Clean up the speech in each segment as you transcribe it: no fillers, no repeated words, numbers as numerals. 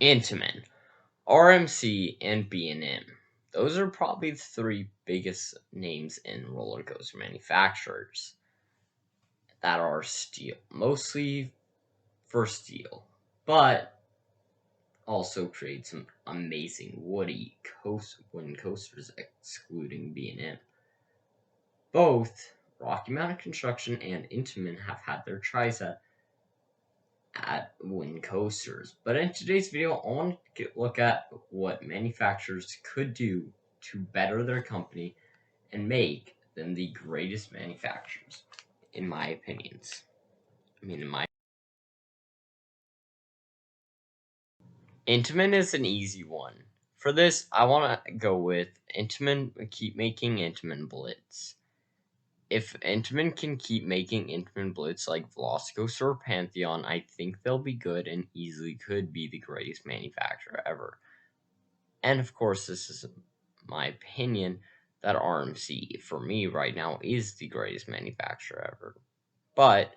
Intamin, RMC, and B&M. Those are probably the three biggest names in roller coaster manufacturers that are steel, mostly for steel, but also create some amazing wooden coasters, excluding B&M. Both Rocky Mountain Construction and Intamin have had their tries at wooden coasters. But in today's video, I want to look at what manufacturers could do to better their company and make them the greatest manufacturers, in my opinions. Intamin is an easy one. For this, I want to go with Intamin, keep making Intamin Blitz. If Intamin can keep making Intamin Blitz like VELOCICOASTER or Pantheon, I think they'll be good and easily could be the greatest manufacturer ever. And of course, this is my opinion that RMC, for me right now, is the greatest manufacturer ever. But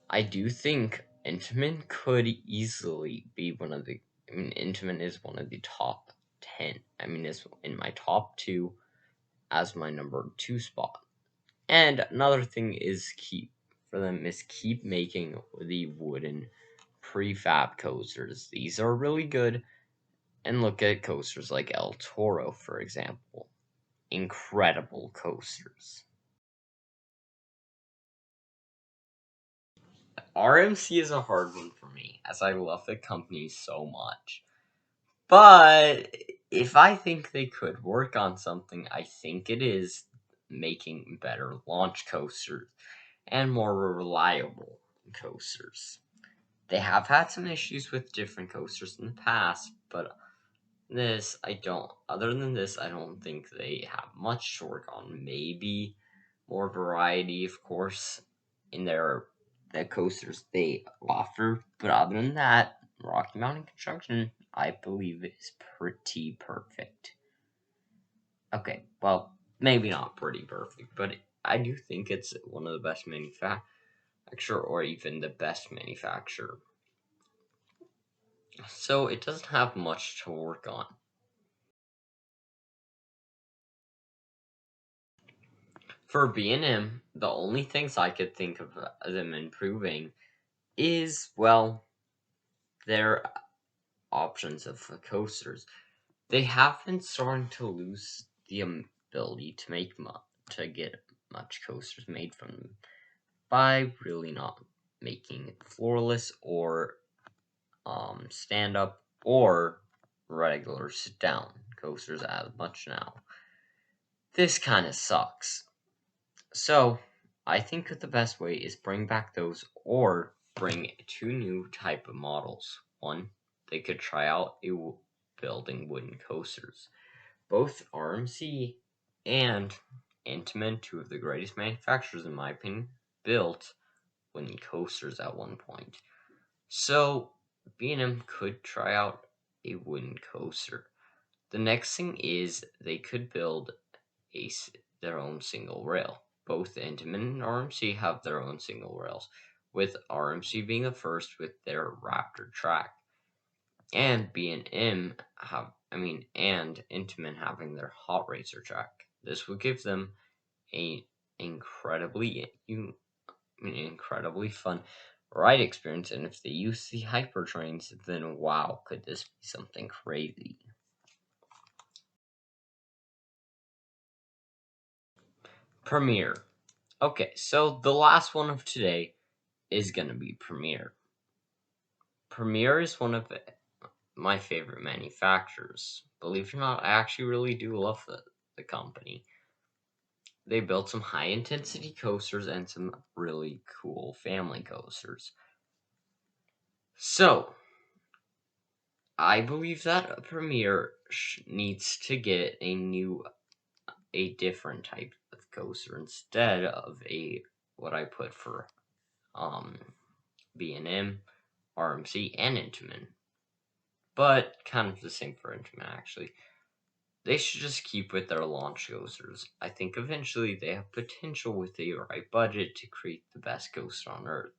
I do think Intamin could easily be one of the... Intamin is one of the top 10. It's in my top 2 as my number 2 spot. And another thing is keep making the wooden prefab coasters. These are really good. And look at coasters like El Toro, for example. Incredible coasters. RMC is a hard one for me, as I love the company so much. But if I think they could work on something, I think it is making better launch coasters and more reliable coasters. They have had some issues with different coasters in the past, but other than this, I don't think they have much to work on. Maybe more variety, of course, in the coasters they offer, but other than that, Rocky Mountain Construction, I believe, is pretty perfect. Okay, well, maybe not pretty perfect, but I do think it's one of the best manufacturer, or even the best manufacturer. So it doesn't have much to work on. For B&M, the only things I could think of them improving is, well, their options of coasters. They have been starting to lose the ability to get much coasters made from them by really not making floorless or stand up or regular sit down coasters as much now. This kind of sucks. So I think that the best way is bring back those or bring 2 new type of models. One, they could try out building wooden coasters. Both RMC and Intamin, 2 of the greatest manufacturers in my opinion, built wooden coasters at one point. So B&M could try out a wooden coaster. The next thing is they could build their own single rail. Both Intamin and RMC have their own single rails, with RMC being the first with their Raptor track, and B&M and Intamin having their Hot Racer track. This would give them a incredibly fun ride experience, and if they use the hyper trains, then wow, could this be something crazy. Premiere. Okay, so the last one of today is gonna be Premiere. Premiere is one of my favorite manufacturers. Believe it or not, I actually really do love the company. They built some high intensity coasters and some really cool family coasters. So I believe that Premiere needs to get a different type of coaster instead of what I put for B&M, RMC, and Intamin. But kind of the same for Intamin, actually. They should just keep with their launch coasters. I think eventually they have potential with the right budget to create the best coaster on Earth.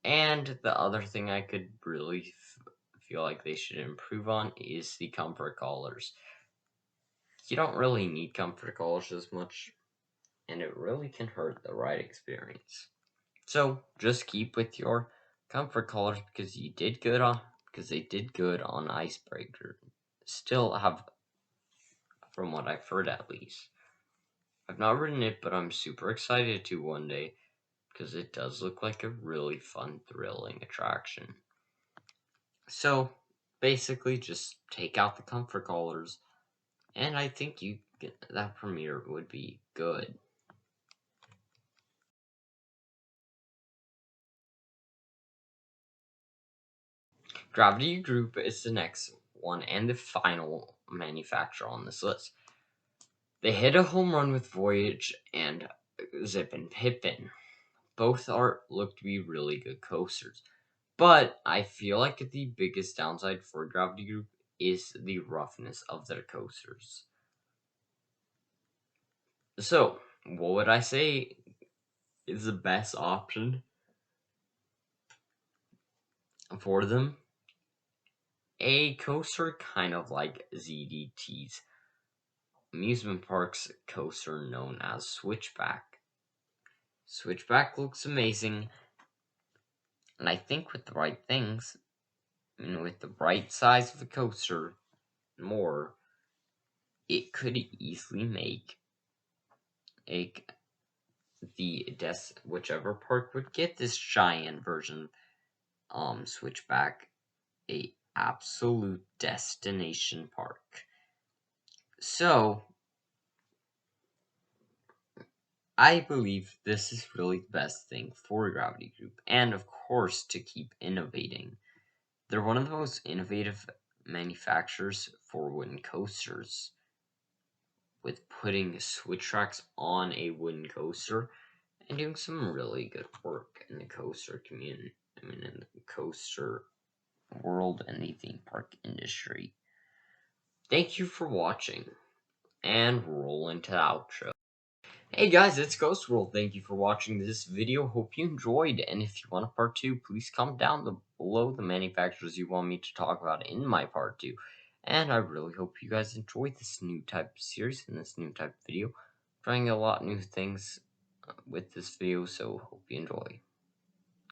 And the other thing I could really feel like they should improve on is the comfort collars. You don't really need comfort collars as much, and it really can hurt the ride experience. So just keep with your comfort collars because they did good on Icebreaker. Still have, from what I've heard at least. I've not ridden it, but I'm super excited to one day because it does look like a really fun, thrilling attraction. So basically, just take out the comfort collars, and I think that premiere would be good. Gravity Group is the next one and the final manufacturer on this list. They hit a home run with Voyage and Zip and Pippin. Both look to be really good coasters. But I feel like the biggest downside for Gravity Group is the roughness of their coasters. So, what would I say is the best option for them? A coaster kind of like ZDT's amusement park's coaster known as Switchback. Switchback looks amazing, and I think with the right things, and with the right size of the coaster, more, it could easily make whichever park would get this giant version Switchback a absolute destination park. So I believe this is really the best thing for Gravity Group, and of course to keep innovating. They're one of the most innovative manufacturers for wooden coasters, with putting switch tracks on a wooden coaster and doing some really good work in the coaster community. In the coaster world and the theme park industry. Thank you for watching, and roll into the outro. Hey guys, it's Ghost World. Thank you for watching this video. Hope you enjoyed, and if you want a part 2, please comment down below the manufacturers you want me to talk about in my part 2. And I really hope you guys enjoyed this new type of series and this new type of video. I'm trying a lot of new things with this video, so hope you enjoy.